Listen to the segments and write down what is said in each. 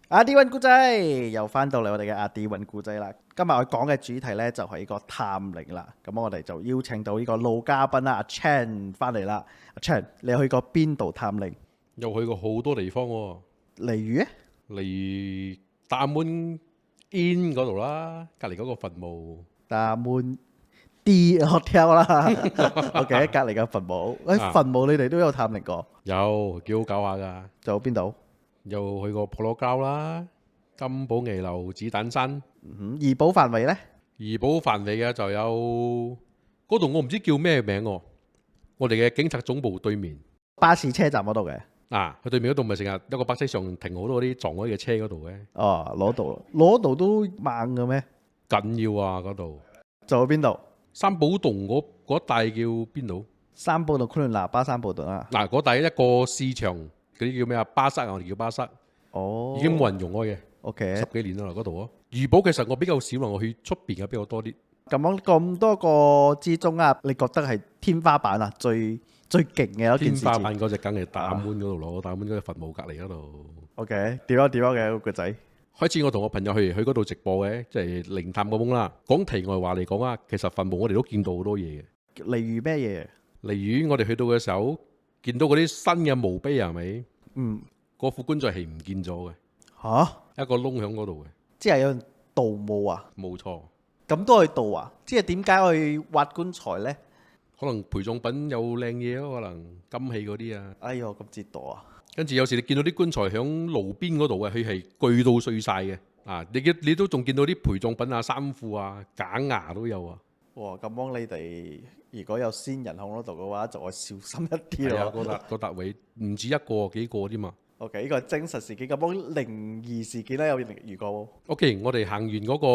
阿 D 揾故仔又翻到嚟我哋嘅阿 D 揾故仔啦。今日我講嘅主題呢，就係呢個探靈啦。咁我哋就邀請到呢個老嘉賓啦，阿 Chan 翻嚟啦。阿 Chan，你有去過邊度探靈？又去過好多地方喎，例如呢？例如大門 in 嗰度啦，隔離嗰個墳墓。大門 D Hotel 啦，OK，隔離嘅墳墓。墳墓你哋都有探靈過？有，幾好搞下㗎。仲有邊度？又去過婆羅郊啦、金寶危樓、子彈山。怡保範圍呢？怡保範圍嘅就有嗰度，我唔知叫咩名喎。我哋嘅警察總部對面，巴士車站嗰度嘅。佢對面嗰度咪成日一個北車上停好多嗰啲撞開嘅車嗰度嘅。哦，攞度都猛嘅咩？緊要啊嗰度。仲有邊度？三寶洞嗰帶叫邊度？三寶洞昆崙喇叭三寶洞啊。嗰帶一個市場。嗰啲叫咩啊？巴剎啊，我哋叫巴剎。哦，已經冇人用開嘅。OK， 10幾年啦嗰度啊。怡保其實我比較少啦，我去出邊嘅比較多啲。咁多個之中啊，你覺得係天花板啊最勁嘅一件事？天花板嗰隻梗係大門嗰度咯，大門嗰隻墳墓隔離嗰度。OK，點樣嘅個仔？開始我同我朋友去嗰度直播嘅，即係靈探個懵啦。講題外話嚟講啊，其實墳墓我哋都見到好多嘢嘅。例如咩嘢？例如我哋去到嘅時候，見到嗰啲新嘅墓碑係咪？嗰副棺材係唔見咗嘅。一個窿喺嗰度嘅。即係有人盜墓啊？冇錯。咁都去盜啊？即係點解去挖棺材呢？可能陪葬品有靚嘢咯，可能金器嗰啲啊。哎呦，咁折墮啊！跟住有時你見到啲棺材喺路邊嗰度嘅，佢係鋸到碎晒嘅。你都仲見到啲陪葬品啊、衫褲啊、假牙都有啊。哇！咁幫你哋如果有先人喺嗰度嘅話，就要小心一啲咯。嗰笪位唔止一個幾個添嘛。OK，呢個係真實事件。咁幫靈異事件咧有遇過冇？OK，我哋行完嗰個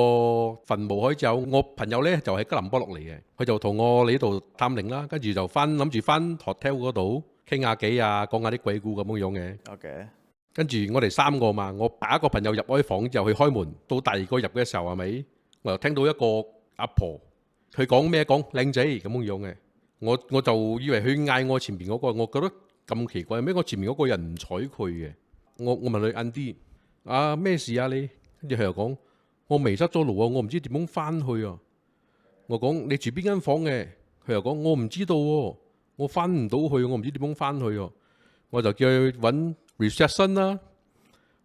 墳墓開之後，我朋友咧就喺吉隆坡落嚟嘅，佢就同我嚟呢度探靈啦，跟住就諗住翻 hotel 嗰度傾下偈啊，講下啲鬼故咁樣嘅。OK，跟住我哋3個嘛，我第一個朋友入開房之後去開門，到第2個入嘅時候係咪？我又聽到一個阿婆，佢講咩？講靚仔咁樣嘅，我就以為佢嗌我前面嗰個，我覺得咁奇怪，咩我前面嗰個人唔睬佢嘅。我問佢Andy，咩事啊你？跟住佢又講我迷失咗路啊，我唔知點樣翻去啊。我講你住邊間房嘅？佢又講我唔知道喎，我翻唔到去，我唔知點樣翻去啊。我就叫佢揾 reception 啦，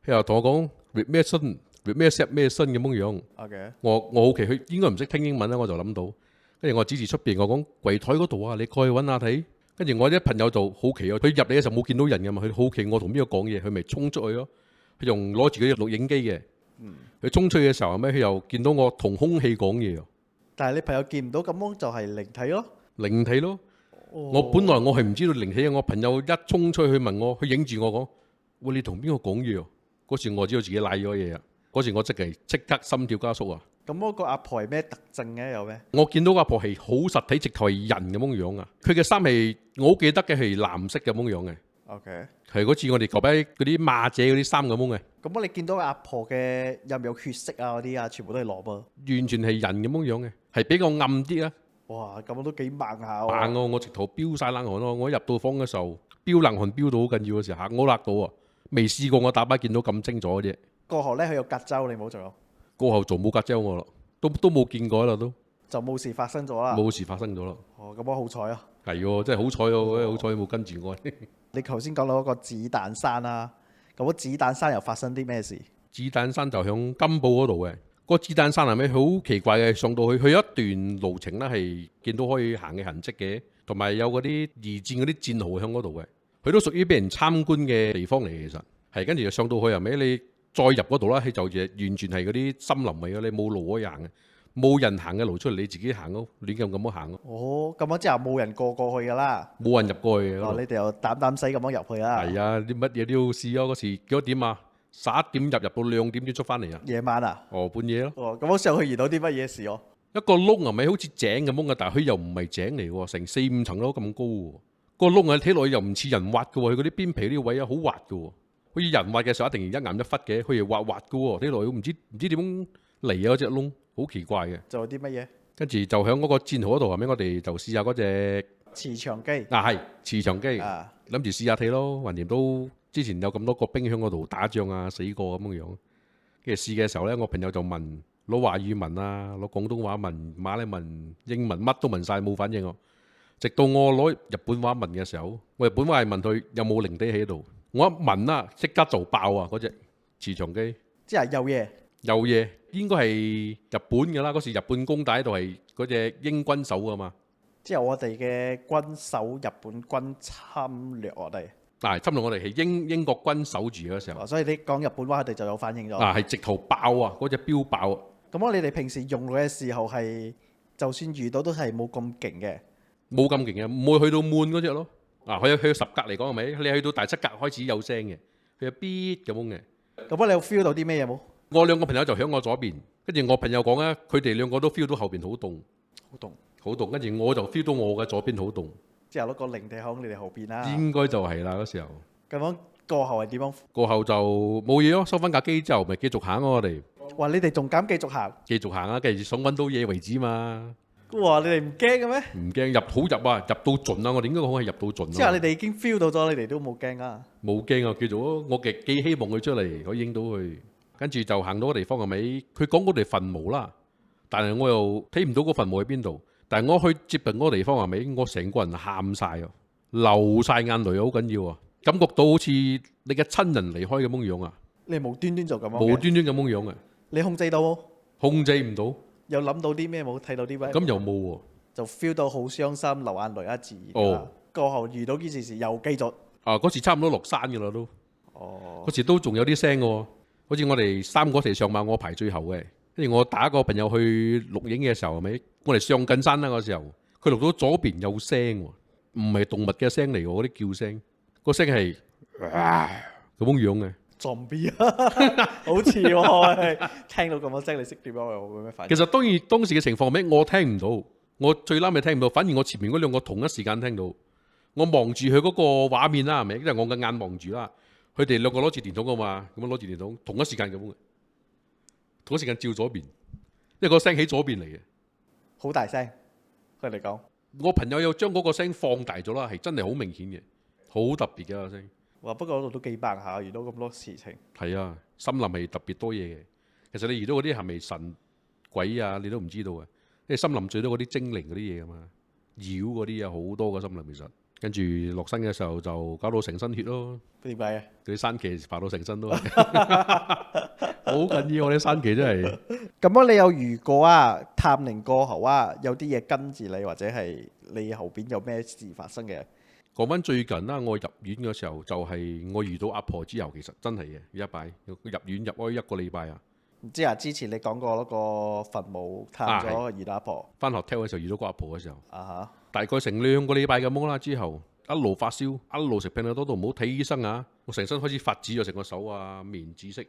佢又同我講 reception 咩新咁樣。Okay. 我好奇佢應該唔識聽英文啦，我就諗到。跟住我指住出邊，我講櫃台嗰度啊，你過去揾下睇。跟住我啲朋友就好奇啊，佢入嚟嘅時候冇見到人噶嘛，佢好奇我同邊個講嘢，佢咪衝出去咯。佢仲攞住嗰啲錄影機嘅，佢衝出去嘅時候後尾佢又見到我同空氣講嘢。但係你朋友見唔到咁樣就係靈體咯。靈體咯。我本來我係唔知道靈體嘅，我朋友一衝出去問我，佢影住我講：喂，你同邊個講嘢啊？嗰時我知道自己賴咗嘢啊！嗰時我即刻心跳加速啊！咁嗰個阿婆係咩特徵嘅？有咩？我見到個阿婆係好實體，直頭係人咁樣樣啊！佢嘅衫係我好記得嘅係藍色咁樣樣嘅。OK，係嗰次我哋舊擺嗰啲馬姐嗰啲衫咁樣嘅。咁你見到阿婆嘅有唔有血色啊？嗰啲啊，全部都係裸噃。完全係人咁樣樣嘅，係比較暗啲啊！哇，咁我都幾猛下喎！猛喎！我直頭飆晒冷汗咯！我一入到房嘅時候，飆冷汗飆到好緊要嘅時候，嚇我辣到啊！未試過我打靶見到咁清楚嘅啫。過後咧，佢有隔周，你冇做。過後就冇隔周我啦，都冇見過啦都。就冇事發生咗啦。冇事發生咗啦。咁我好彩啊！係喎，真係好彩喎！好彩冇跟住我。你頭先講到嗰個子彈山啦，咁子彈山又發生啲咩事？子彈山就響金寶嗰度嘅。個子彈山係咪好奇怪嘅？上到去一段路程啦，係見到可以行嘅痕跡嘅，同埋有嗰啲二戰嗰啲戰壕喺嗰度嘅。佢都屬於俾人參觀嘅地方嚟，其實係跟住就上到去係咪？你再入嗰度啦，佢就完全係嗰啲森林嚟嘅，你冇路可以行嘅，冇人行嘅路出嚟，你自己行咯，亂咁樣行咯。哦，咁樣之後冇人過去噶啦，冇人入過去嘅。你哋又膽死咁樣入去啦。係啊，啲乜嘢都要試啊！嗰時幾多點啊？11點入到2點先出翻嚟啊！夜晚啊？半夜咯。咁我上去遇到啲乜嘢事哦？一個窿係咪好似井咁嘅？但係佢又唔係井嚟喎，成4-5層樓咁高喎。個窿啊，睇落去又唔似人挖嘅喎，佢嗰啲邊皮啲位啊好滑嘅喎，好似人挖嘅時候一定一岩一忽嘅，佢又滑滑嘅喎，睇落去唔知點嚟啊嗰隻窿，好奇怪嘅。仲有啲乜嘢？跟住就喺嗰個戰壕嗰度，係咪我哋就試下嗰隻磁場機？係磁場機，諗住試下睇咯，橫掂都之前有咁多個冰箱嗰度打仗啊，死過咁樣樣。跟住試嘅時候呢，我朋友就問攞華語問啊，攞廣東話問、馬來文、英文乜都問晒，冇反應喎。直到我攞日本話問嘅時候，我日本話係問佢有冇零地喺度，我一問啦，即刻就爆啊！嗰隻磁場機，即係有嘢。有嘢，應該係日本㗎啦。嗰時日本攻打喺度係嗰隻英軍手㗎嘛。即係我哋嘅軍守日本軍侵略我哋。嗱，侵略我哋係英國軍守住嗰時候。所以你講日本話，佢哋就有反應咗。係直頭爆啊！嗰隻標爆啊！咁你哋平時用嘅時候係，就算遇到都係冇咁勁嘅。冇咁勁嘅，唔會去到悶嗰隻咯。佢去到10格嚟講係咪？你去到第7格開始有聲嘅，佢有 beat 咁嘅。咁你有 feel 到啲咩嘢冇？我兩個朋友就響我左邊，跟住我朋友講咧，佢哋兩個都 feel 到後邊好凍，好凍，好凍。跟住我就 feel 到我嘅左邊好凍。之後攞個零地響你哋後邊啦。應該就係啦嗰時候。咁樣過後係點樣？過後就冇嘢咯，收翻架機之後咪繼續行咯，我哋。哇！你哋仲敢繼續行？繼續行啊，跟住想揾到嘢為止嘛。哇！你哋唔驚嘅咩？唔驚，入好入啊，入到盡啊！我哋應該講係入到盡。之後你哋已經 feel 到咗，你哋都冇驚啊？冇驚啊，叫做我幾希望佢出嚟可以影到佢。跟住就行到個地方係咪？佢講嗰度係墳墓啦，但係我又睇唔到個墳墓喺邊度。但係我去接近嗰個地方係咪？我成個人喊晒啊，流晒眼淚，好緊要啊！感覺到好似你嘅親人離開咁樣樣啊！你無端端就咁樣？無端端咁樣樣啊！你控制到冇？控制唔到。有諗到啲咩冇？睇到啲咩？咁又冇喎。就 feel 到好傷心，流眼淚啊，自然啦。過後遇到件事又繼續。嗰時差唔多落山㗎啦都。嗰時都仲有啲聲喎。好似我哋3個一齊上馬，我排最後嘅。跟住我打個朋友去錄影嘅時候，係咪？我哋上緊山啦嗰時候，佢錄到左邊有聲喎，唔係動物嘅聲嚟喎，嗰啲叫聲，個聲係咁樣嘅。zombie 啊，好似喎，聽到咁嘅聲，你識點樣有咩反應？其實當時嘅情況係咩？我聽唔到，我最啱咪聽唔到，反而我前面嗰兩個同一時間聽到。我望住佢嗰個畫面啦，係咪？因為我嘅眼望住啦。佢哋兩個攞住電筒噶嘛，咁樣攞住電筒，同一時間咁嘅，同一時間照左邊，因為個聲喺左邊嚟嘅，好大聲。佢哋講，我朋友又將嗰個聲放大咗啦，係真係好明顯嘅，好特別嘅個聲。哇！不過嗰度都幾百下，遇到咁多事情。係啊，森林係特別多嘢嘅。其實你遇到嗰啲係咪神鬼啊？你都唔知道嘅，因為森林最多嗰啲精靈嗰啲嘢啊嘛，妖嗰啲啊好多個森林其實。跟住落山嘅時候就搞到成身血咯。點解啊？嗰啲山騎爬到成身都係，好緊要。我啲山騎真係。咁樣你有遇過啊？探靈過後啊，有啲嘢跟住你，或者係你後邊有咩事發生嘅？講翻最近啦，我入院嘅時候就係我遇到阿婆之後，其實真係嘅一擺入院入開1個禮拜啊。唔知啊，之前你講過嗰個墳墓探咗遇到阿婆，翻學聽嘅時候遇到個阿婆嘅時候，大概成2個禮拜咁啦。之後一路發燒，一路食拼多多都唔好睇醫生啊！我成身開始發紫咗，成個手啊面紫色。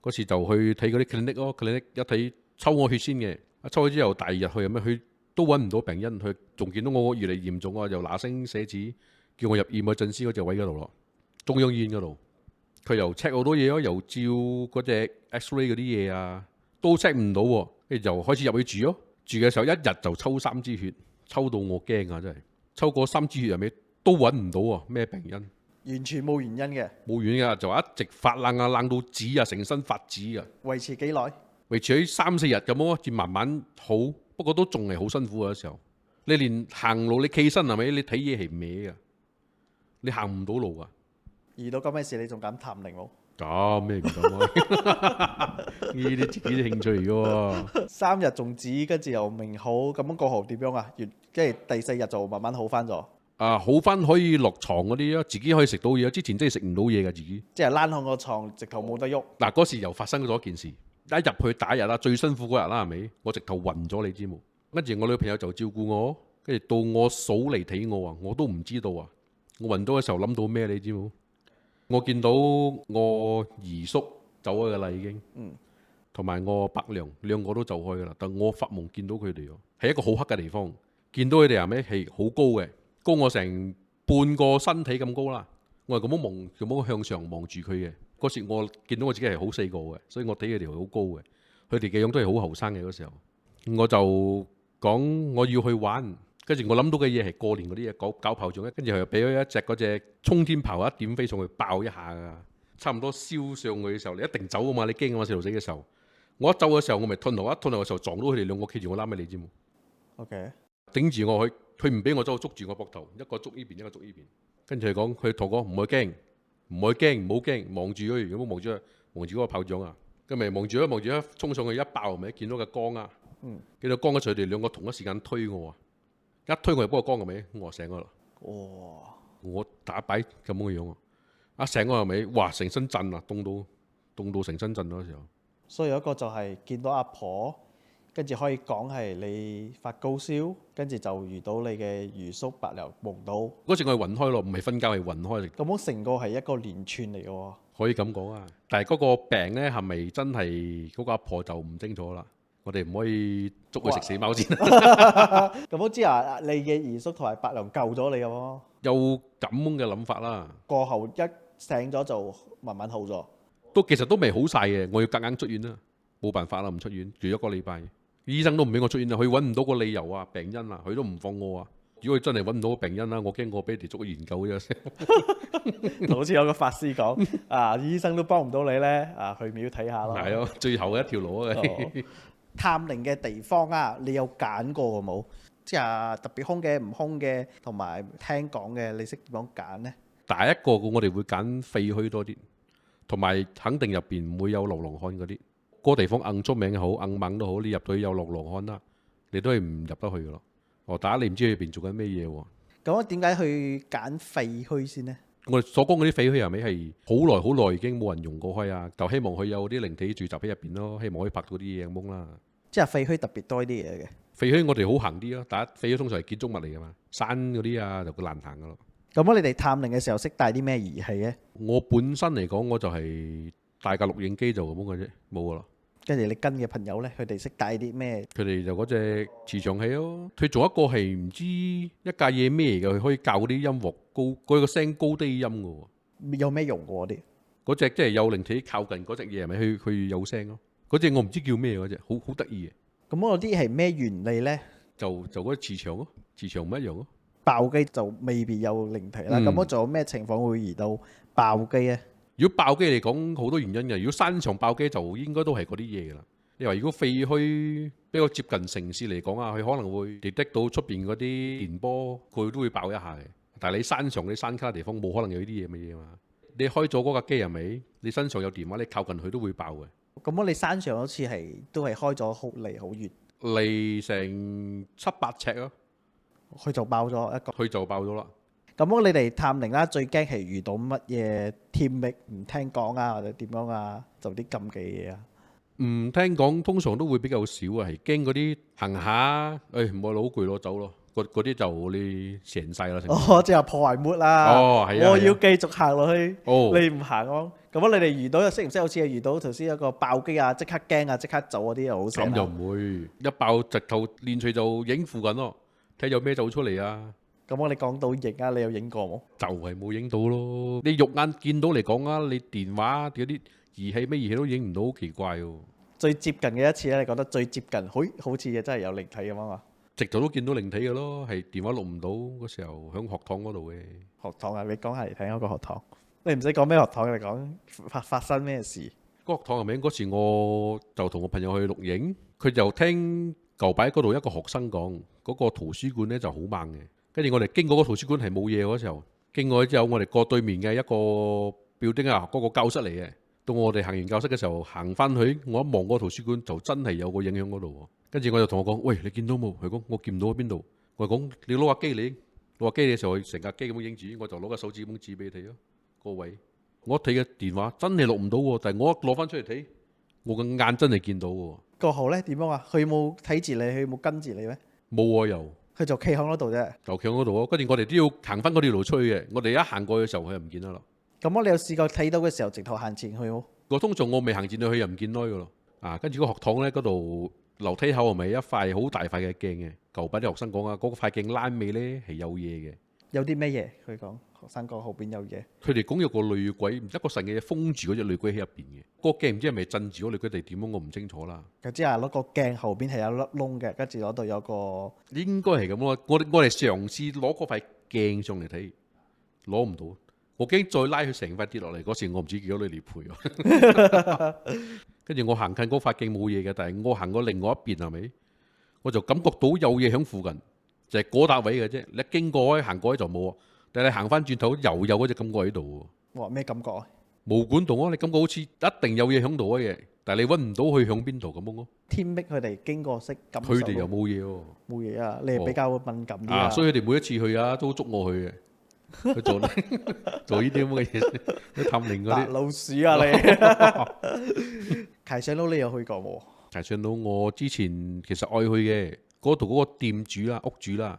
嗰時就去睇嗰啲 clinic 咯，clinic 一睇抽我血先嘅，一抽咗之後第2日去咩？佢都揾唔到病因，佢仲見到我越嚟嚴重啊，又嗱聲寫紙叫我入emergency嗰隻位嗰度咯，中央醫院嗰度。佢又 check 好多嘢咯，又照嗰隻 X-ray 嗰啲嘢啊，都 check 唔到喎。跟住就開始入去住咯。住嘅時候一日就抽3支血，抽到我驚啊！真係抽過3支血入面都揾唔到啊，咩病因？完全冇原因嘅。冇原因㗎，就一直發冷啊，冷到紫啊，成身發紫啊。維持幾耐？維持喺3-4日咁咯，至慢慢好。不過都仲係好辛苦嘅時候。你連行路你企身係咪？你睇嘢係歪㗎，你行唔到路㗎。遇到咁嘅事，你仲敢探靈冇？咁咩唔敢啊？呢啲自己啲興趣嚟嘅喎。3日仲紫，跟住又明好，咁樣過後點樣啊？即係第4日就慢慢好翻咗。好翻可以落床嗰啲啊，自己可以食到嘢。之前真係食唔到嘢㗎，自己。即係躝向個床，直頭冇得喐。嗱，嗰時又發生咗一件事，一入去第1日啦，最辛苦嗰日啦，係咪？我直頭暈咗，你知冇？跟住我女朋友就照顧我，跟住到我嫂嚟睇我啊，我都唔知道啊。我暈到嘅時候諗到咩？你知冇？我見到我姨叔走開㗎啦，已經。同埋我伯娘兩個都走開㗎啦。但我發夢見到佢哋喎，係一個好黑嘅地方。見到佢哋係咩？係好高嘅，高我成半個身體咁高啦。我係咁樣望，咁樣向上望住佢嘅。嗰時我見到我自己係好細個嘅，所以我睇佢哋好高嘅。佢哋嘅樣都係好後生嘅嗰時候。我就講我要去玩，跟住我諗到嘅嘢係過年嗰啲嘢搞炮仗，跟住佢又俾咗一隻嗰隻衝天炮一點飛上去爆一下噶，差唔多燒上去嘅時候，你一定走啊嘛，你驚啊嘛細路仔嘅時候，我一走嘅時候我咪褪後，一褪後嘅時候撞到佢哋兩個企住我攬尾，你知冇 OK，頂住我佢唔俾我走，捉住我膊頭，一個捉呢邊，一個捉呢邊，跟住佢講，佢同我講唔好驚，唔好驚，唔好驚，望住佢，如果望住嗰個炮仗啊，咁咪望住一衝上去一爆咪見到個光啊，見到光嗰時佢哋兩個同一時間推我啊。一推我入嗰個缸嘅尾，我醒咗啦。哇！我打擺咁嘅樣啊！一醒我入尾，哇！成身震啊，凍到成身震嗰時候。所以有一個就係見到阿婆，跟住可以講係你發高燒，跟住就遇到你嘅魚叔伯娘夢到。嗰時我係暈開咯，唔係瞓覺係暈開。咁樣成個係一個連串嚟嘅喎。可以咁講啊！但係嗰個病咧係咪真係嗰個阿婆就唔清楚啦。我哋唔可以捉佢食死貓先。咁好知啊，你嘅二叔同埋伯娘救咗你嘅喎。有咁嘅諗法啦。過後一醒咗就慢慢好咗。其實都未好晒嘅，我要夾硬出院啦，冇辦法啦，唔出院住一個禮拜，醫生都唔俾我出院啊，佢揾唔到個理由啊，病因啊，佢都唔放我啊。如果佢真係揾唔到個病因啦，我驚我俾人哋捉去研究啫。好似有個法師講啊，醫生都幫唔到你咧，啊去廟睇下咯。係咯，最後嘅一條路啊。探靈嘅地方啊，你有揀過冇？即係特別空嘅、唔空嘅，同埋聽講嘅，你識點樣揀呢？第一個我哋會揀廢墟多啲，同埋肯定入邊唔會有流浪漢嗰啲。嗰個地方硬出名好，硬猛都好，你入到去有流浪漢啦，你都係唔入得去噶咯。大家你唔知佢入邊做緊咩嘢喎？咁我點解去揀廢墟先呢？我哋所講嗰啲廢墟係咪係好耐已經冇人用過開啊？就希望佢有啲靈體聚集喺入邊咯，希望可以拍到啲嘢咁懵啦。即係廢墟特別多啲嘢嘅。廢墟我哋好行啲咯，但係廢墟通常係建築物嚟噶嘛，山嗰啲啊就難行噶咯。咁你哋探靈嘅時候識帶啲咩儀器呢？我本身嚟講，我就係帶架錄影機就咁嘅啫，冇噶啦。跟住你跟嘅朋友呢，佢哋識帶啲咩？佢哋就嗰隻磁場器咯。佢仲有一個係唔知一架嘢咩嚟嘅，佢可以校嗰啲音樂高，嗰個聲高低音嘅喎。有咩用嗰啲？嗰隻即係有靈體靠近嗰隻嘢，係咪佢有聲咯？嗰隻我唔知叫咩嗰隻，好得意嘅。咁嗰啲係咩原理呢？就嗰啲磁場咯，磁場唔一樣咯。爆機就未必有靈體啦。咁我仲有咩情況會遇到爆機啊？如果爆機嚟講，好多原因嘅。如果山上爆機就應該都係嗰啲嘢噶啦。你話如果廢墟比較接近城市嚟講啊，佢可能會detect到出邊嗰啲電波，佢都會爆一下嘅。但係你山上啲山卡地方冇可能有呢啲嘢嘅嘢嘛。你開咗嗰架機係咪？你身上有電話，你靠近佢都會爆嘅。咁你山上好似都係開咗好離好遠，離成7-8尺咯，佢就爆咗一個，佢就爆咗啦。咁你哋探靈啦，最驚係遇到乜嘢天命唔聽講啊，或者點樣啊，就啲禁忌嘢啊？唔聽講通常都會比較少啊，係驚嗰啲行下，唔好攞攰攞走咯。嗰啲就你成世啦。哦，即係破壞末啦。哦，係啊，我要繼續行落去。哦，你唔行咯。咁你哋遇到識唔識好似係遇到頭先一個爆機啊，即刻驚啊，即刻走嗰啲又好少。咁就唔會，一爆直頭連隨就影附近咯，睇有咩走出嚟啊。咁我哋講到影啊，你有影過冇？就係冇影到咯。你肉眼見到嚟講啊，你電話嗰啲儀器咩儀器都影唔到，好奇怪喎。最接近嘅一次咧，你覺得最接近，好似真係有靈體咁啊嘛？直頭都見到靈體嘅咯，係電話錄唔到嗰時候響學堂嗰度嘅。學堂啊，你講下嚟聽嗰個學堂。你唔使講咩學堂，你講發生咩事？嗰個學堂係咪嗰時我就同我朋友去錄影，佢就聽舊擺嗰度一個學生講，嗰個圖書館咧就好猛嘅。跟住我哋經過個圖書館係冇嘢嗰時候，經過之後我哋過對面嘅一個 building啊，嗰個教室嚟嘅。到我哋行完教室嘅時候，行翻去，我一望嗰個圖書館就真係有個影響嗰度。跟住我就同我講：喂，你見到冇？佢講我見唔到喺邊度。我講你攞下機嚟，攞下機嘅時候，成架機咁樣影住，我就攞個手指咁指俾你睇咯。個位我一睇嘅電話真係錄唔到喎，但係我一攞翻出嚟睇，我個眼真係見到喎。過後咧點樣啊？佢冇睇住你，佢冇跟住你咩？冇啊，又佢就企喺嗰度啫，就企喺嗰度咯。跟住我哋都要行翻嗰條路出去嘅。我哋一行過去嘅時候，佢又唔見得啦。咁你有試過睇到嘅時候，直頭行前去冇？我通常我未行前去，佢又唔見開噶咯。跟住個學堂咧嗰度樓梯口係咪一塊好大塊嘅鏡嘅？舊版啲學生講啊，嗰塊鏡拉尾咧係有嘢嘅。有啲咩嘢？佢講學生講後邊有嘢，佢哋講有個女鬼，一個神嘅嘢封住嗰隻女鬼喺入邊嘅。個鏡唔知係咪鎮住咗女鬼定點樣，我唔清楚啦。佢之後攞個鏡後邊係有粒窿嘅，跟住攞到有個應該係咁咯。我哋嘗試攞嗰塊鏡上嚟睇，攞唔到。我驚再拉佢成塊跌落嚟嗰時，我唔知幾多你嚟賠。跟住我行近嗰塊鏡冇嘢嘅，但係我行過另外一邊係咪？我就感覺到有嘢喺附近，就係嗰笪位嘅啫。你經過行過去就冇，但係你行翻轉頭又有嗰隻感覺喺度。哇咩感覺啊？毛管動啊！你感覺好似一定有嘢喺度嘅嘢，但係你揾唔到佢喺邊度咁樣咯。天命佢哋經過識感受到，佢哋又冇嘢喎，冇嘢啊！你係比較敏感啲啊，所以佢哋每一次去啊都捉我去嘅。去做呢啲咁嘅嘢，啲探靈嗰啲老鼠啊你！溪上佬你有去過冇？溪上佬我之前其實愛去嘅，嗰度嗰個店主啦、屋主啦，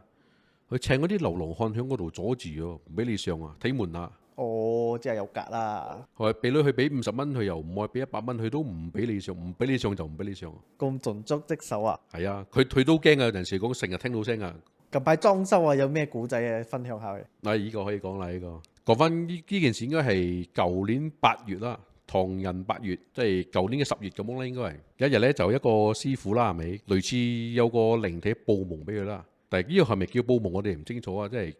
佢請嗰啲流浪漢喺嗰度阻住喎，唔俾你上啊，睇門啊。哦，即係有格啦。佢俾女去俾50蚊，佢又唔愛俾100蚊，佢都唔俾你上，唔俾你上就唔俾你上。咁盡足職守啊！係啊，佢都驚啊！有陣時講成日聽到聲啊。近排裝修啊，有咩古仔啊？分享下嘅。嗱，呢個可以講啦，呢個講翻呢件事應該係舊年8月啦，唐人8月，即係舊年嘅10月咁樣啦，應該係有一日咧，就一個師傅啦，係咪？類似有個靈體報夢俾佢啦，但係呢個係咪叫報夢，我哋唔清楚啊，即係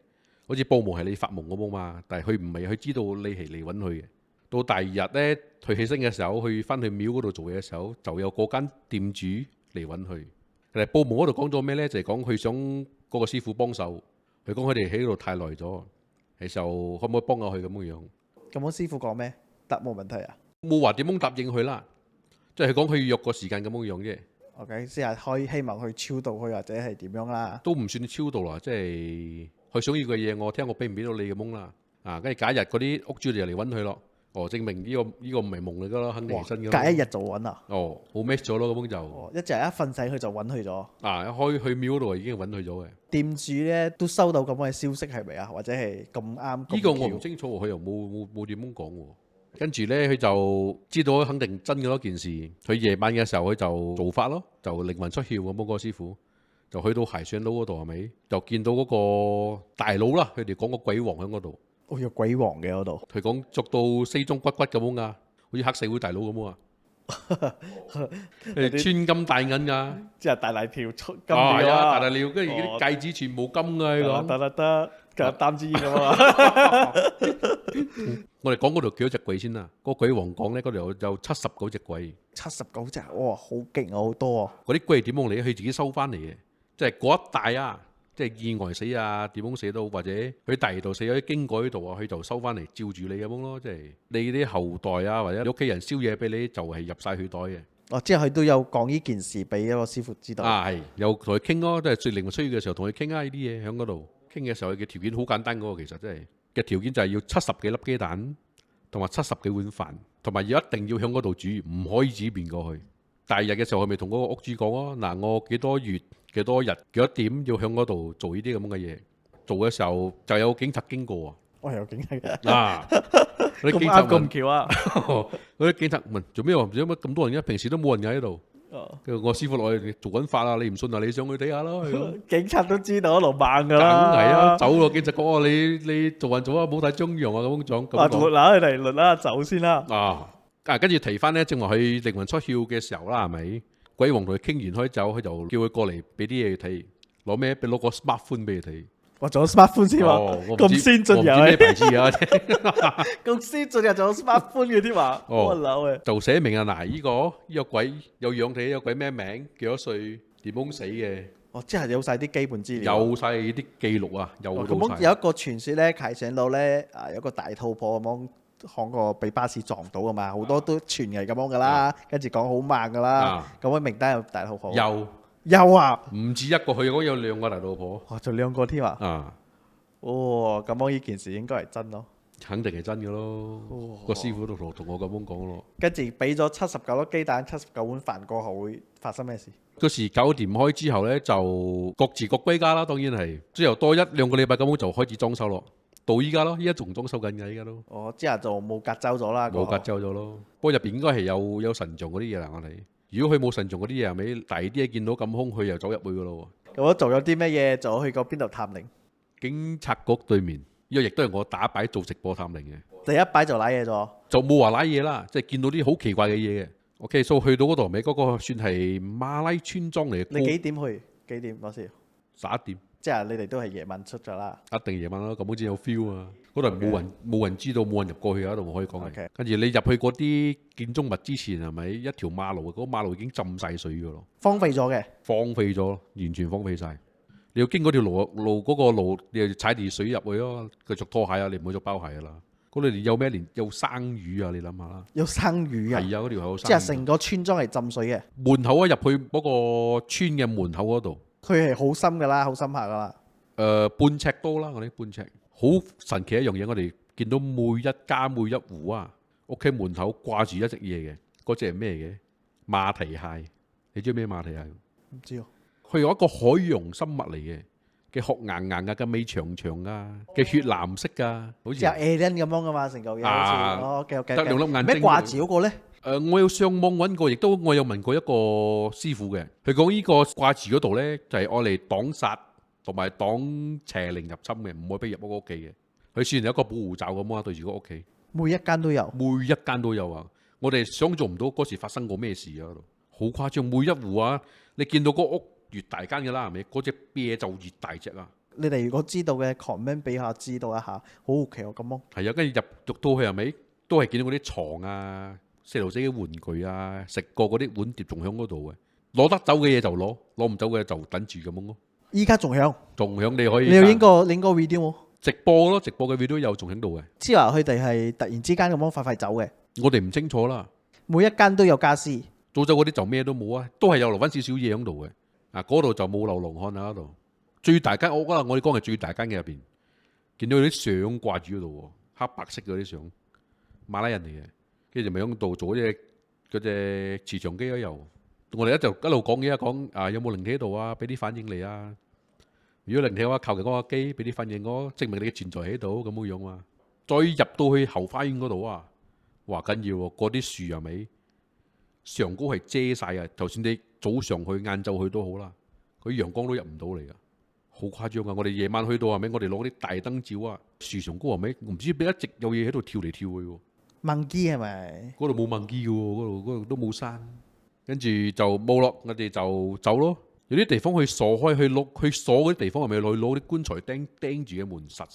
好似報夢係你發夢咁樣嘛，但係佢唔係，佢知道你係嚟揾佢嘅。到第二日咧，佢起身嘅時候，去翻去廟嗰度做嘢嘅時候，就有嗰間店主嚟揾佢。但係報夢嗰度講咗咩咧？就係講佢想嗰個師傅幫手，佢講佢哋喺度太耐咗，係時候可唔可以幫下佢咁樣樣？咁我師傅講咩？答冇問題啊。冇話點樣答應佢啦，即係佢講佢約個時間咁樣樣啫。OK，即係可以希望去超度佢或者係點樣啦。都唔算超度啦，即係佢想要嘅嘢，我聽我俾唔俾到你咁樣啦。啊，跟住假日嗰啲屋主就嚟揾佢咯。哦，證明呢個唔係夢嚟噶咯，肯定係真噶。隔一日就揾啊？哦，好 match 咗咯，咁樣就。哦，一瞓醒佢就揾佢咗。啊，一開去廟嗰度已經揾佢咗嘅。店主咧都收到咁嘅消息係咪啊？或者係咁啱？呢個我唔清楚，佢又冇點樣講喎。跟住咧，佢就知道肯定真嘅嗰件事。佢夜晚嘅時候，佢就做法咯，就靈魂出竅咁。嗰個師傅就去到溪上佬嗰度係咪？就見到嗰個大佬啦，佢哋講個鬼王喺嗰度。哦，有鬼王嘅嗰度。佢講着到西裝骨骨咁樣噶，好似黑社會大佬咁啊！穿金戴銀噶，即係大大條出金啊，料啊！大大料，跟住啲戒指全部金噶，佢講。得，夾擔支煙咁啊！我哋講嗰度幾多隻鬼先啊？嗰個鬼王講咧，嗰度有79隻鬼。79隻，哇，好勁啊，好多啊！嗰啲鬼係點樣嚟？佢自己收翻嚟嘅，即係嗰一帶啊，即係意外死啊，點樣死到，或者佢第二度死咗經過呢度啊，佢就收翻嚟照住你咁樣咯，即係你啲後代啊，或者你屋企人燒嘢俾你，就係入晒佢袋嘅。哦，即係佢都有講呢件事俾一個師傅知道。啊，係有同佢傾咯，即係最靈魂需要嘅時候同佢傾啊，呢啲嘢喺嗰度傾嘅時候，佢嘅條件好簡單嗰個，其實真係嘅條件就係要70幾粒雞蛋，同埋70幾碗飯，同埋要一定要喺嗰度煮，唔可以自己變過去。第二日嘅時候，佢咪同嗰個屋主講啊，嗱，我幾多月、幾多日、幾多點要喺嗰度做呢啲咁嘅嘢。做嘅時候就有警察經過啊。我有警察嘅。嗱，嗰啲警察咁巧啊！嗰啲警察問做咩？做乜咁多人嘅？平時都冇人嘅喺度。跟住我師傅落去做緊法啊！你唔信啊？你上去睇下咯。警察都知道一路猛噶啦。梗係啊，走咯！警察講你做人做啊，冇帶張揚啊咁講。啊，律啦，嚟律啦，走先啦。跟住提翻咧，正話佢靈魂出竅嘅時候啦，係咪？鬼王同佢傾完開走，佢就叫佢過嚟俾啲嘢佢睇，攞咩？攞個 smartphone 俾佢睇。我仲有 smartphone 添嘛？咁先進又咩牌子啊？咁先進又仲有 smartphone 嘅添嘛？我扭嘅。就寫明啊，嗱，呢個鬼有樣睇，有鬼咩名，幾多歲，點樣死嘅。哦，即係有晒啲基本資料。有晒啲記錄啊，有到晒。有一個傳說咧，溪上佬咧啊，有個大肚婆咁樣。講過被巴士撞到啊嘛，好多都傳係咁樣噶啦，跟住講好慢噶啦。咁位名單有大肚婆？有啊，唔止一個，佢講有2個大肚婆。哇，就2個添啊！哦，咁樣呢件事應該係真咯，肯定係真嘅咯。個師傅都同我咁樣講咯。跟住俾咗79粒雞蛋、79碗飯過後會發生咩事？嗰時搞掂開之後咧，就各自各歸家啦。當然係之後多1-2個禮拜咁樣就開始裝修咯。到依家咯，依家仲裝修緊嘅，依家都。哦，之後就冇隔走咗啦。冇隔走咗咯。不過入邊應該係有神像嗰啲嘢啦，我睇。如果佢冇神像嗰啲嘢，係咪第二啲嘢見到咁空，佢又走入去噶咯？咁我做咗啲咩嘢？就去過邊度探靈？警察局對面。個亦都係我打擺做直播探靈嘅，第一擺就瀨嘢咗。就冇話拉嘢啦，即係見到啲好奇怪嘅嘢嘅。OK，所以去到嗰度尾嗰個算係馬拉村莊嚟嘅。你幾點去？幾點嗰時？ 11點，即係你哋都係夜晚出咗啦。一定夜晚啦，咁好似有 feel 啊！嗰度冇人知道，冇人入過去啊！嗰度我可以講係。 OK 跟住你入去嗰啲建築物之前係咪一條馬路？嗰個馬路已經浸晒水㗎咯，荒廢咗嘅。荒廢咗，完全荒廢晒。你要經嗰條路嗰個路，你又踩住水入去咯，繼續拖鞋啊！你唔好着包鞋㗎啦。嗰度有咩？連有生魚啊！你諗下啦。有生魚啊！係啊，嗰條係有生魚。即係成個村莊係浸水嘅。門口啊，入去嗰個村嘅門口嗰度。佢係好深㗎啦，好深下㗎啦。半尺多啦，我哋半尺。好神奇一樣嘢，我哋見到每一家每一戶啊，屋企門口掛住一隻嘢嘅，嗰隻係咩嘅？馬蹄蟹。你知咩馬蹄蟹？唔知喎。佢有一個海洋生物嚟嘅，嘅殼硬硬啊，嘅尾長長啊，嘅血藍色噶，好似即係 alien 咁樣㗎嘛，成嚿嘢好似。哦，OK，得兩粒眼睛。咩掛住嗰個咧？我有上網揾過，亦都我有問過一個師傅嘅，佢講呢個掛住嗰度咧就係愛嚟擋煞同埋擋邪靈入侵嘅，唔可以俾入我個屋企嘅。佢算係一個保護罩咁啊，對住個屋企。每一間都有。每一間都有啊！我哋想象唔到嗰時發生過咩事啊！嗰度好誇張，每一戶啊，你見到個屋越大間嘅啦，係咪？嗰隻啤就越大隻啊！你哋如果知道嘅 comment 俾下知道一下，好好奇喎咁咯。係啊，跟住入到去係咪都係見到嗰啲床啊、細路仔嘅玩具啊、食過嗰啲碗碟仲喺嗰度嘅，攞得走嘅嘢就攞，攞唔走嘅就等住咁樣咯。依家仲響。仲響你可以。你有影過 video 冇？直播咯，直播嘅 video 有仲喺度嘅。即係話佢哋係突然之間咁樣快快走嘅。我哋唔清楚啦。每一間都有家私。早走嗰啲就咩都冇啊，都係有留翻少少嘢喺度嘅。啊，嗰度就冇流浪漢啊嗰度。最大間屋啦，我哋講係最大間嘅入邊，見到啲相掛住嗰度，黑白色嗰啲相，馬拉人嚟嘅，跟住就咪喺度做嗰隻磁場機咯又。我哋一路講嘢講啊，有冇靈體喺度啊？俾啲反應嚟啊！如果靈體嘅話，求其嗰個機俾啲反應我，證明你嘅存在喺度咁樣樣啊！再入到去後花園嗰度啊，話緊要喎，嗰啲樹係咪上高係遮晒啊？就算你早上去、晏晝去都好啦，佢陽光都入唔到嚟噶，好誇張啊！我哋夜晚去到係咪？我哋攞啲大燈照啊，樹上高係咪？我唔知俾一直有嘢喺度跳嚟跳去喎。猛雞係咪？嗰度冇猛雞嘅喎，嗰度都冇山，跟住就冇落，我哋就走咯。有啲地方去鎖開，去鎖嗰啲地方係咪攞啲棺材釘住嘅門實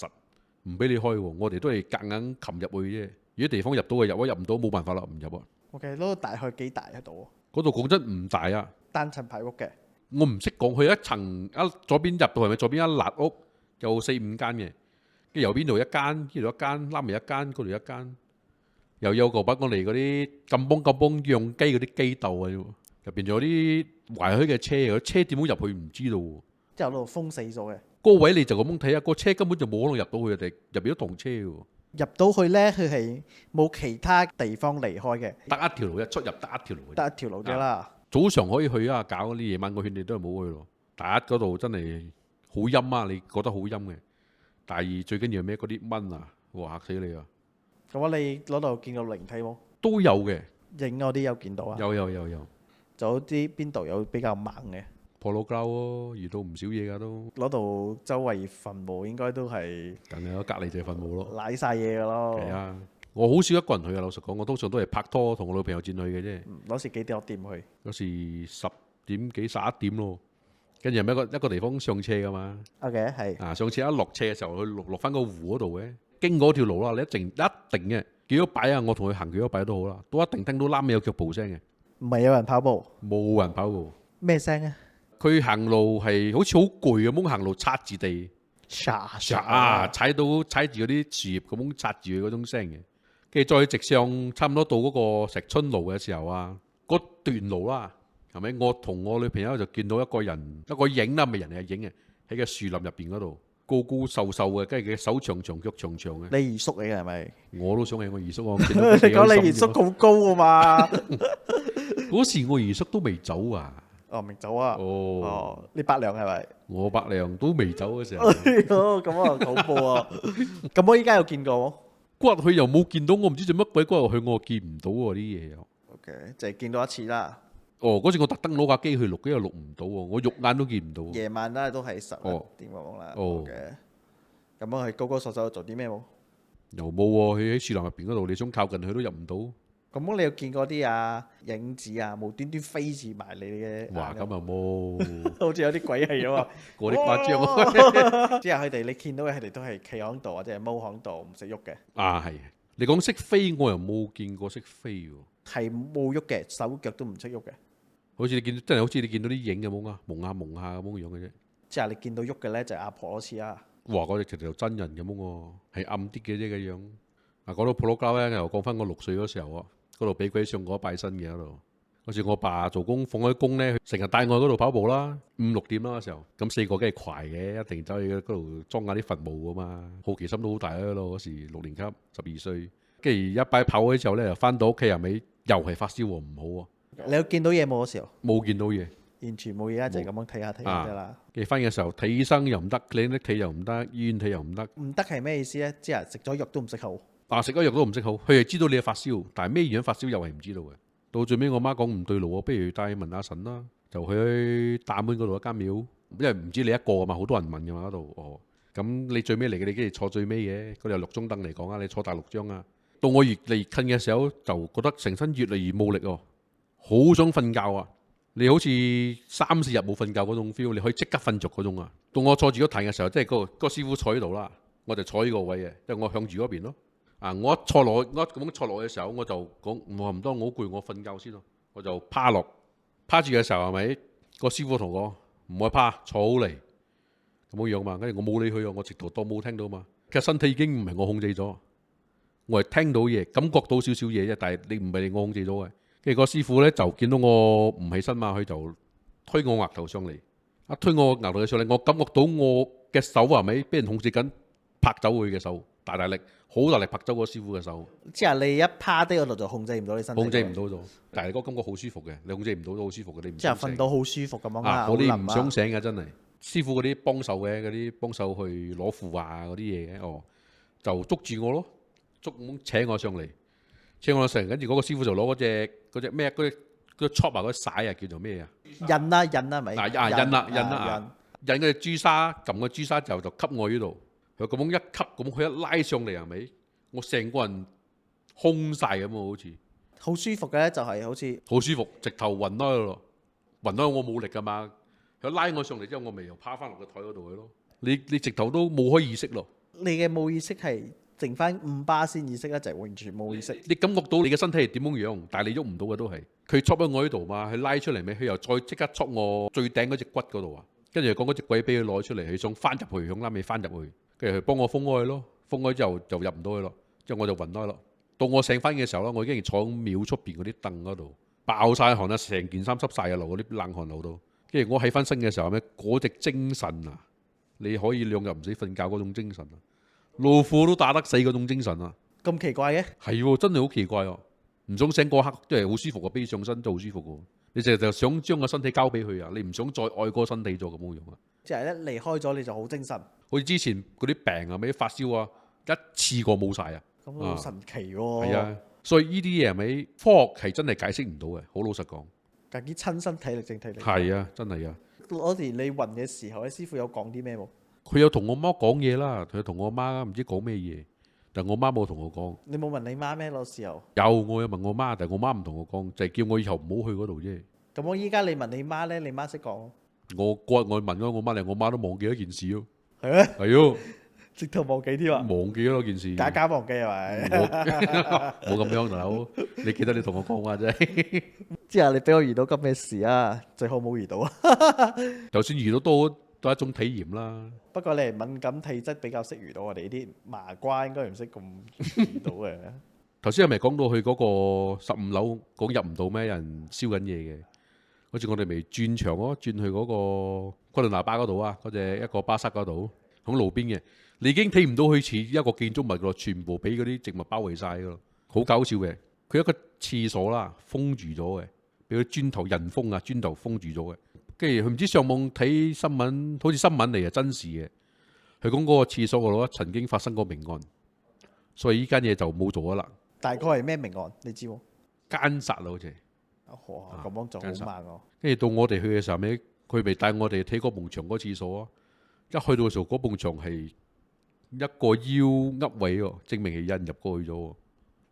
唔俾你開喎？我哋都係夾硬擒入去啫。如果地方入到嘅入，入唔到冇辦法啦，唔入啊。OK，嗰度大概幾大喺度？嗰度講真唔大啊，單層排屋嘅。我唔識講，佢一層左邊入到係咪？左邊一辣屋有4-5間嘅，跟住右邊度一間，呢度一間，拉埋一間，嗰度一間，又有個把我哋嗰啲咁幫養雞嗰啲雞竇啊，入邊仲有啲壞墟嘅車，車點樣入去唔知道喎。即係嗰度封死咗嘅。嗰位你就咁樣睇下，個車根本就冇可能入到去，入邊都同車喎。入到去呢，佢係冇其他地方離開嘅，得一條路，一出入得一條路。得一條路啫啦。早上可以去啊，搞嗰啲夜晚我勸你都係冇去咯。第一嗰度真係好陰啊，你覺得好陰嘅。第二最緊要係咩？嗰啲蚊啊，哇嚇死你啊！咁你嗰度見過靈體冇？都有嘅，影嗰啲有見到啊？有。就有啲邊度有比較猛嘅？婆羅膠咯，遇到唔少嘢噶都。嗰度周圍墳墓應該都係，梗係隔離就係墳墓咯。瀨晒嘢噶咯。係啊，我好少一個人去啊。老實講，我通常都係拍拖同我女朋友轉去嘅啫。嗰時幾點去？嗰時10點幾11點咯。跟住係一個地方上車噶嘛。OK，係。啊，上次一落車嘅時候，佢落翻個湖嗰度嘅，經過條路啦，你一定嘅幾多擺啊！我同佢行幾多擺都好啦，都一定聽到啱尾有腳步聲嘅。唔係有人跑步？冇人跑步。咩聲啊？佢行路係好似好攰咁樣行路，擦住地，踩住嗰啲樹葉咁樣擦住佢嗰種聲嘅。跟住再直上，差唔多到嗰個石春路嘅時候啊，嗰段路啦，係咪？我同我女朋友就見到一個人，一個影啦，咪人嚟嘅影嘅，喺個樹林入邊嗰度，高高瘦瘦嘅，跟住佢手長長腳長長嘅。你二叔嚟嘅係咪？我都想係我二叔，我你講你二叔咁高啊嘛？嗰時我二叔都未走啊。哦，未走啊！哦，你伯娘係咪？我伯娘都未走嘅時候。咁啊恐怖啊！咁我依家有見過冇？嗰日佢又冇見到，我唔知做乜鬼。嗰日去我見唔到喎啲嘢又。OK，就係見到一次啦。哦，嗰次我特登攞架機去錄，跟住錄唔到喎，我肉眼都見唔到。夜晚啦，都係11點咁啦。哦。咁樣佢高高瘦瘦做啲咩冇？又冇喎，佢喺樹林入邊嗰度，你想靠近佢都入唔到。咁你有見過啲影子無端端飛住埋你嘅哇，眼咁又冇，好似有啲鬼氣啊嘛！嗰啲誇張啊！之後佢哋你見到嘅佢哋都係企喺度或者係踎喺度唔識喐嘅，啊係，你講識飛，我又冇見過識飛喎。係冇喐嘅，手腳都唔識喐嘅。好似你見真係好似你見到啲影咁樣啊，蒙下蒙下咁樣嘅啫。之後你見到喐嘅咧就係阿婆嗰次啊！哇！嗰隻其實就真人咁樣喎，係暗啲嘅啫嘅樣。啊，講到普羅膠咧，又講翻我6歲嗰時候啊，嗰度俾鬼上過拜新嘅嗰度。嗰時我爸做工放開工咧，成日帶我去嗰度跑步啦，5、6點啦嗰時候。咁4個梗係攰嘅，一定走去嗰度裝下啲墳墓噶嘛。好奇心都好大咯，嗰時6年級12歲。跟住一擺跑開之後咧，又翻到屋企，後尾又係發燒喎，唔好喎。你有見到嘢冇嗰時候？冇見到嘢，完全冇嘢啊，就係咁樣睇下睇下啫啦。跟住翻嘅時候睇醫生又唔得，你拎睇又唔得，醫院睇又唔得。唔得係咩意思咧？即係食咗藥都唔識好。食咗藥都唔識好，佢係知道你係發燒，但係咩原因發燒又係唔知道嘅。到最尾我媽講唔對路，不如帶問阿神啦，就去大門嗰度一間廟，因為唔知你一個啊嘛，好多人問噶嘛嗰度。哦，咁你最尾嚟嘅，你跟住坐最尾嘅，嗰度有6張凳嚟講啊，你坐大6張啊。到我越嚟越近嘅時候，就覺得成身越嚟越冇力哦，好想瞓覺啊！你好似3、4日冇瞓覺嗰種 feel，你可以即刻瞓着嗰種啊。到我坐住嗰壇嘅時候，即係嗰個師傅坐喺度啦，我就坐呢個位嘅，因為我向住嗰邊咯。我一坐落，我咁樣坐落嘅時候，我就講我話唔得，我好攰，我瞓覺先咯。我就趴落，趴住嘅時候係咪？個師傅同我唔好趴，坐好嚟咁樣樣嘛。跟住我冇理佢，我直頭當冇聽到嘛。其實身體已經唔係我控制咗，我係聽到嘢，感覺到少少嘢啫。但係你唔係我控制咗嘅。跟住個師傅咧就見到我唔起身嘛，佢就推我額頭上嚟，一推我額頭上嚟，我感覺到我嘅手係咪俾人控制緊，拍走佢嘅手，大力，好大力拍走個師傅嘅手。即係你一趴低嗰度就控制唔到你身體，控制唔到咗。但係嗰個感覺好舒服嘅，你控制唔到都好舒服嘅，你唔即係瞓到好舒服咁樣啊！嗰啲唔想醒嘅真係。師傅嗰啲幫手嘅，嗰啲幫手去攞符嗰啲嘢嘅，就捉住我咯，捉咁扯我上嚟，扯我上嚟，跟住嗰個師傅就攞嗰隻咩嗰隻 chop 嗰啲璽叫做咩啊？印係咪？印嗰隻朱砂，撳個朱砂就吸我呢度。佢咁樣一吸，咁佢一拉上嚟係咪？我成個人空晒咁啊，好似好舒服嘅咧，就係好似好舒服，直頭暈開咯，暈開我冇力噶嘛。佢拉我上嚟之後，我咪又趴翻落個台嗰度去咯。你直頭都冇開意識咯。你嘅冇意識係剩翻5%意識咧，就係完全冇意識。你感覺到你嘅身體係點樣樣，但係你喐唔到嘅都係。佢戳喺我呢度嘛，佢拉出嚟咪，佢又再即刻戳我最頂嗰隻骨嗰度啊。跟住講嗰隻鬼俾佢攞出嚟，佢想翻入去，想拉尾翻入去。跟住佢幫我封開咯，封開之後就入唔到去咯，之後我就暈開咯。到我醒翻嘅時候咧，我已經坐喺廟出邊嗰啲凳嗰度，爆晒汗啊，成件衫濕晒啊，流嗰啲冷汗流到。跟住我起翻身嘅時候咧，嗰隻精神啊，你可以2日唔使瞓覺嗰種精神啊，老虎都打得死嗰種精神啊。咁奇怪嘅？係喎，真係好奇怪哦。唔想醒嗰刻都係好舒服啊，俾上身都好舒服嘅。你就想將個身體交俾佢啊，你唔想再愛嗰個身體咗咁樣啊。即係一離開咗你就好精神。好似之前嗰啲病啊，咪發燒啊，一次過冇晒啊。咁好神奇喎。係啊，所以呢啲嘢係咪科學係真係解釋唔到嘅？好老實講。究竟親身體力正體力。係啊，真係啊。嗰時你暈嘅時候，咧師傅有講啲咩冇？佢有同我媽講嘢啦，佢同我媽唔知講咩嘢，但我媽冇同我講。你冇問你媽咩嗰時候？有，我有問我媽，但係我媽唔同我講，就係叫我以後唔好去嗰度啫。咁我依家你問你媽咧，你媽識講？我嗰日我問咗我媽，我媽都忘記咗件事咯。係咩？係咯，直頭忘記添啊！忘記咗件事。假忘記係咪？冇咁樣大佬，你記得你同我講話啫。之後你俾我遇到咁嘅事啊，最好冇遇到啊。就算遇到都係一種體驗啦。不過你係敏感體質比較識遇到，我哋呢啲麻瓜應該唔識咁遇到嘅。頭先係咪講到去嗰個15樓講入唔到咩？有人燒緊嘢嘅，好似我哋咪轉場咯，轉去嗰個昆侖拿巴嗰度啊，嗰隻一個巴剎嗰度，喺路邊嘅，你已經睇唔到佢似一個建築物咯，全部俾嗰啲植物包圍晒噶咯，好搞笑嘅。佢一個廁所啦，封住咗嘅，俾佢磚頭人封啊，磚頭封住咗嘅。跟住佢唔知上網睇新聞，好似新聞嚟啊，真事嘅。佢講嗰個廁所嗰度曾經發生過命案，所以依間嘢就冇做咗啦。大概係咩命案？你知冇？奸殺啦，好似。哇！咁樣就好慢喎。跟住到我哋去嘅時候佢咪帶我哋睇嗰埲牆嗰廁所啊。一去到嘅時候，嗰埲牆係一個腰噏位喎，證明係有人入過去咗喎。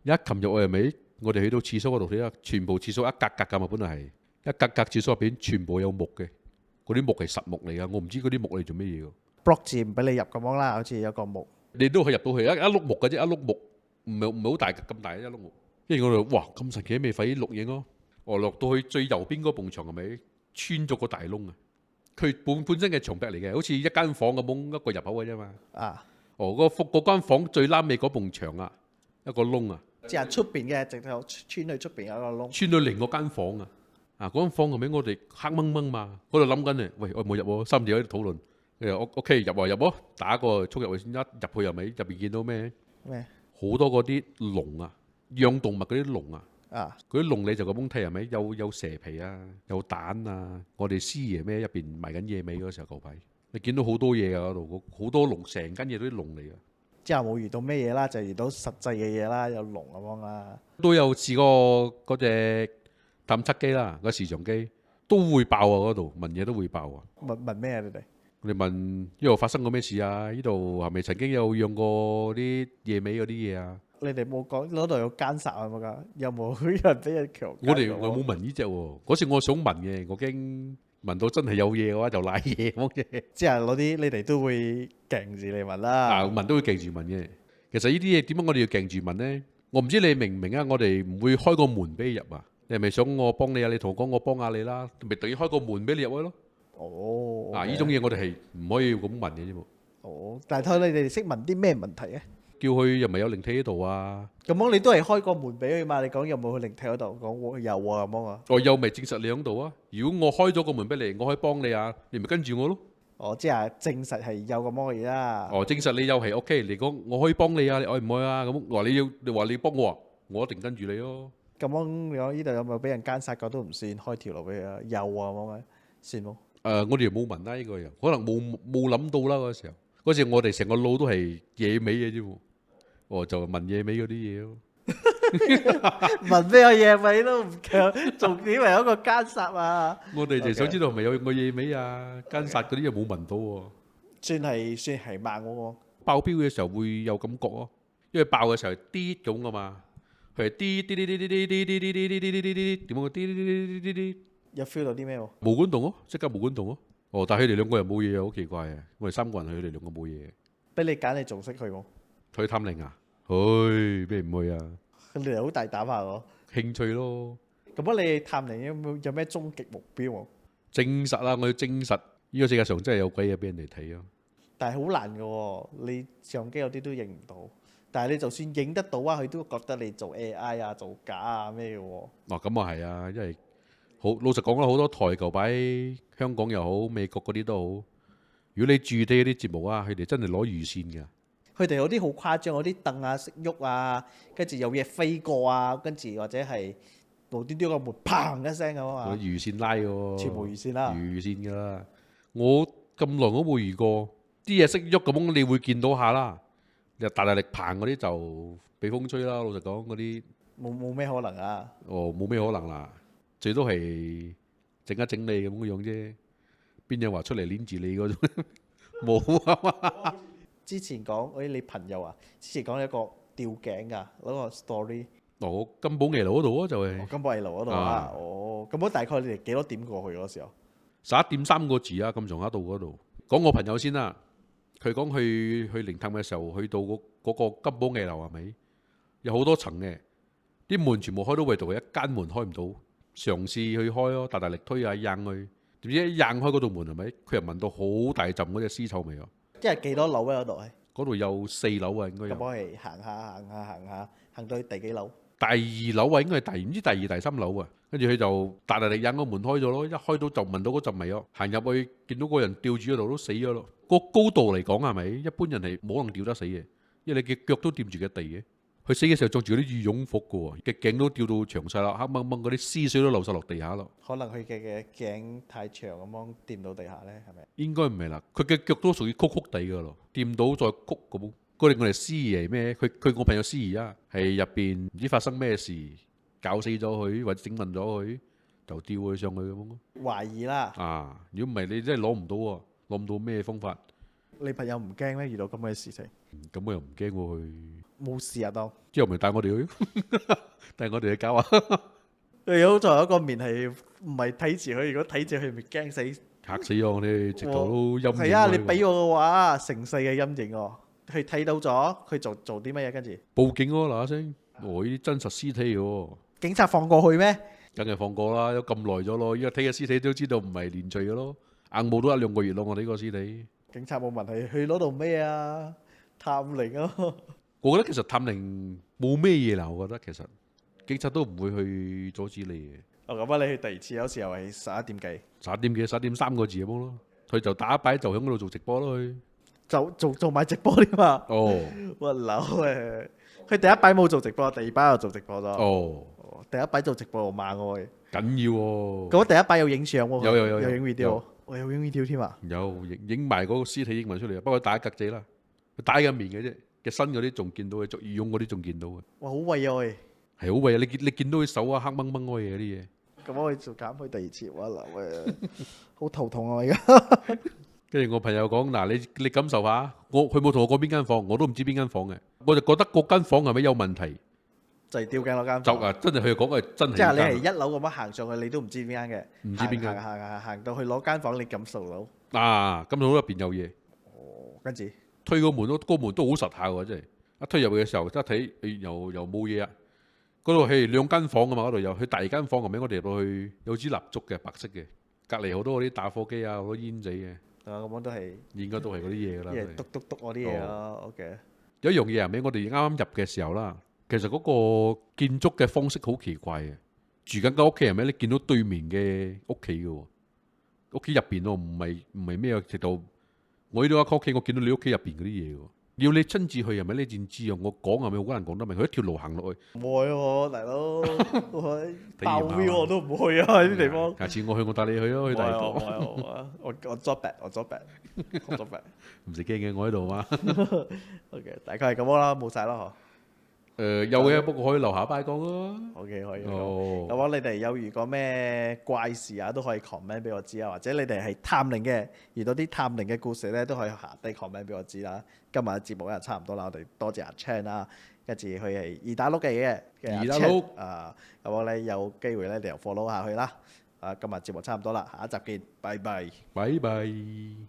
一擒入去係咪？我哋去到廁所嗰度睇下，全部廁所一格格㗎嘛，本來係一格格廁所入邊全部有木嘅，嗰啲木係實木嚟㗎，我唔知嗰啲木嚟做咩嘢㗎。block 字唔俾你入咁樣啦，好似有個木。你都可以入到去一碌木嘅啫，一碌木唔係好大咁大一碌木。跟住我哋哇咁神奇，未快啲錄影咯。我落到去最右邊嗰埲牆係咪穿咗個大窿啊？佢本身嘅牆壁嚟嘅，好似一間房咁樣一個入口嘅啫嘛。啊，嗰間房最拉尾嗰埲牆啊，一個窿啊，即係出邊嘅，直頭穿去出邊有個窿。穿到另嗰間房啊。嗰間房係咪我哋黑掹掹嘛？嗰度諗緊啊，喂我冇入喎，三字喺度討論。OK 入啊入喎，打個衝入去先，一入去又咪入邊見到咩？咩？好多嗰啲籠啊，養動物嗰啲籠啊。啊，嗰啲籠你就咁樣睇係咪？有蛇皮啊，有蛋啊。我哋師爺咩入邊賣緊野味嗰時候舊排，你見到好多嘢啊嗰度，好多籠，成間嘢都啲籠嚟噶。之後冇遇到咩嘢啦，就遇到實際嘅嘢啦，有龍咁樣啦。都有試過嗰隻探測機啦，個視像機都會爆啊嗰度，問嘢都會爆啊。問咩啊？你哋？我哋問呢度發生過咩事啊？呢度係咪曾經有養過啲野味嗰啲嘢啊？你哋冇講嗰度有奸殺係咪㗎？有冇人俾人強姦？我冇問呢隻喎，嗰時我想問嘅，我驚問到真係有嘢嘅話就賴嘢咁嘅。即係攞啲你哋都會勁住嚟問啦。問都會勁住問嘅。其實呢啲嘢點解我哋要勁住問呢？我唔知你明唔明啊？我哋唔會開個門俾你入啊。你係咪想我幫你啊？你同我講，我幫下你啦，咪等於開個門俾你入去咯。哦，呢種嘢我哋係唔可以咁問嘅啫喎。哦，但係睇你哋識問啲咩問題啊？叫佢又咪有靈體喺度啊？咁樣你都係開個門俾佢嘛？你講有冇去靈體嗰度？講有啊咁樣啊？我又咪證實你喺度啊？如果我開咗個門俾你，我可以幫你啊，你咪跟住我咯。哦，即係證實係有咁樣嘅嘢啦。證實你又係 OK，你講我可以幫你啊，你愛唔愛啊？咁話你話你幫我啊，我一定跟住你咯。咁樣你講呢度有冇俾人奸殺過都唔算，開條路俾佢啊？有啊咁樣，算冇。我哋又冇問啦，呢個又可能冇諗到啦嗰時候。嗰時我哋成個腦都係野味嘅啫喎。就問野味嗰啲嘢咯。問咩嘢味都唔強，重點係一個奸殺啊！我哋就想知道係咪有個野味啊？奸殺嗰啲又冇聞到喎。算係慢喎。爆標嘅時候會有感覺咯，因為爆嘅時候係啲咁噶嘛，佢係啲啲啲啲啲啲啲啲啲啲啲啲啲點樣啲啲啲啲啲，有 feel 到啲咩喎？毛管動咯，即刻毛管動咯。但係佢哋兩個人冇嘢啊，好奇怪啊！我哋三個人去，佢哋兩個冇嘢。俾你揀，你仲識去冇？去探靈啊？去咩唔去啊？你哋好大膽下喎！興趣咯。咁啊，你探靈有咩終極目標喎？證實啦，我要證實呢個世界上真係有鬼嘢俾人哋睇咯。但係好難嘅喎，你相機有啲都影唔到。但係你就算影得到啊，佢都覺得你做 AI 啊、做假啊咩嘅喎。咁啊係啊，因為好老實講啦，好多台舊擺香港又好，美國嗰啲都好。如果你注意啲啲節目啊，佢哋真係攞預線㗎。佢哋有啲好誇張，有啲凳啊識喐啊，跟住有嘢飛過啊，跟住或者係無端端個門砰一聲咁啊嘛。預線拉喎，全部預線啦。預線㗎啦。我咁耐我都冇遇過啲嘢識喐咁，你會見到下啦。你大力棚嗰啲就俾風吹啦。老實講嗰啲冇咩可能啊。冇咩可能啦，最多係整一整你咁嘅樣啫。邊有話出嚟黏住你嗰種？冇啊嘛。之前講你朋友啊，之前講一個吊頸㗎嗰個 story。金寶藝樓嗰度啊，就係金寶藝樓嗰度啊。咁我大概你哋幾多點過去嗰時候？11點3個字啊，咁上下到嗰度。講我朋友先啦，佢講去靈探嘅時候，去到嗰個金寶藝樓係咪？有好多層嘅，啲門全部開到，唯獨一間門開唔到，嘗試去開咯，大力推啊，硬去，點知一硬開嗰道門係咪？佢又聞到好大陣嗰隻屍臭味啊！即係幾多樓喺嗰度？嗰度有4樓啊，應該有。咁我係行下，行到去第幾樓？第2樓啊，應該係唔知第2、第3樓啊。跟住佢就大力引個門開咗咯，一開到就聞到嗰陣味咯。行入去見到個人吊住嗰度都死咗咯。個高度嚟講係咪？一般人係冇可能吊得死嘅，因為你嘅腳都掂住個地嘅。佢死嘅時候着住嗰啲羽絨服嘅喎，嘅頸都吊到長晒啦，黑掹掹嗰啲屍水都流晒落地下咯。可能佢嘅頸太長咁樣掂到地下咧，係咪？應該唔係啦，佢嘅腳都屬於曲曲地嘅咯，掂到再曲咁。嗰啲我哋司儀係咩？佢我朋友司儀啊，係入邊唔知發生咩事，搞死咗佢或者整暈咗佢，就吊佢上去咁咯。懷疑啦。如果唔係你真係攞唔到喎，攞唔到咩方法？你朋友唔驚咩？遇到咁嘅事情？咁我又唔驚喎去，冇事啊當。之後咪帶我哋去，帶我哋去搞啊！你好在有一個面係唔係睇住佢，如果睇住佢咪驚死。嚇死我！我哋直頭都陰影係啊，喎你俾我嘅話，成世嘅陰影喎。佢睇到咗，佢做啲乜嘢跟住？報警咯嗱一聲，我呢啲真實屍體嘅喎，警察放過去咩？梗係放過啦，都咁耐咗咯，依家睇嘅屍體都知道唔係連罪嘅咯，硬冇都1-2個月咯，我哋呢個屍體。警察冇問佢去攞度咩啊？探靈啊！我覺得其實探靈冇咩嘢啦，我覺得其實警察都唔會去阻止你嘅。哦咁啊，你去第二次有時候係11點幾， 11點幾11點3個字咁咯，佢就打一擺就喺嗰度做直播咯佢。就做埋直播添嘛。哦哇流誒！佢第一擺冇做直播，第二擺又做直播咗。哦，第一擺做直播猛喎。緊要喎。咁第一擺有影相喎。有有影 video 有。我有影 video 添啊。有影埋嗰個屍體影埋出嚟，不過打一格仔啦，佢打緊面嘅啫，嘅身嗰啲仲見到嘅，着羽絨嗰啲仲見到嘅，哇好畏啊喂！係好畏啊！你見到佢手啊黑掹掹開嘅嗰啲嘢。咁我做減去第二次，哇流誒，好頭痛啊！我而家跟住我朋友講嗱，你感受下，佢冇同我講邊間房，我都唔知邊間房嘅，我就覺得嗰間房係咪有問題？就係吊頸嗰間房。就啊，真係佢講係真係。即係你係1樓咁樣行上去，你都唔知邊間嘅。唔知邊間行到去攞間房，你感受到。啊，咁到入邊有嘢，哦，跟住推個門都好實下喎，真係一推入去嘅時候，一睇又冇嘢啊！嗰度係2間房㗎嘛，嗰度有佢第2間房咁樣，我哋入到去有支蠟燭嘅白色嘅，隔離好多嗰啲打火機啊，好多煙仔嘅。啊咁樣都係應該都係嗰啲嘢㗎啦。篤篤篤嗰啲嘢咯。OK。有一樣嘢係咪？我哋啱啱入嘅時候啦，其實嗰個建築嘅方式好奇怪嘅。住緊間屋企係咪？你見到對面嘅屋企嘅喎，屋企入邊喎，唔係咩啊？直到我呢度間屋企，我見到你屋企入邊嗰啲嘢喎。要你親自去係咪？你先知啊！我講係咪好難講得明？佢一條路行落去。唔會喎，大佬，爆體驗下 view 我都唔會啊！呢啲地方。下次我去，我帶你去咯，去第二度。我 drop back，我 drop back。唔使驚嘅，我喺度嘛。 OK，大概係咁啦，冇晒啦有嘅，不過可以留下擺講咯。嗬。OK，可以。哦，咁你哋有遇過咩怪事啊，都可以 comment 俾我知啊，或者你哋係探靈嘅，遇到啲探靈嘅故事咧，都可以下低 comment 俾我知啦。今日嘅節目又差唔多啦，我哋多謝阿 Chan 啦，跟住佢係二打碌嘅二打碌啊，咁我咧有機會咧你又 follow 下去啦。啊，今日節目差唔多啦，下一集見，拜拜。拜拜。